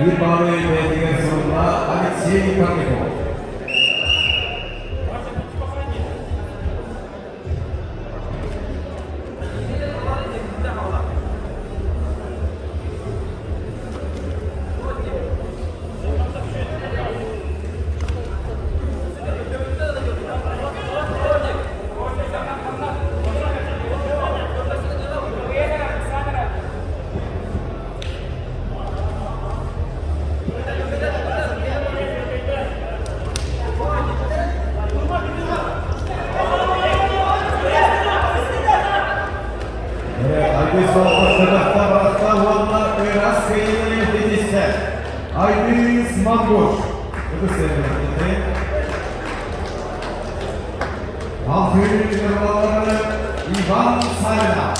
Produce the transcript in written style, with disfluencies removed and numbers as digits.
Bir bağlı belediye sonunda Alexey Karnikov. Aydın Mangoş. Bu da senin. Altın numaraları Ivan Sayla.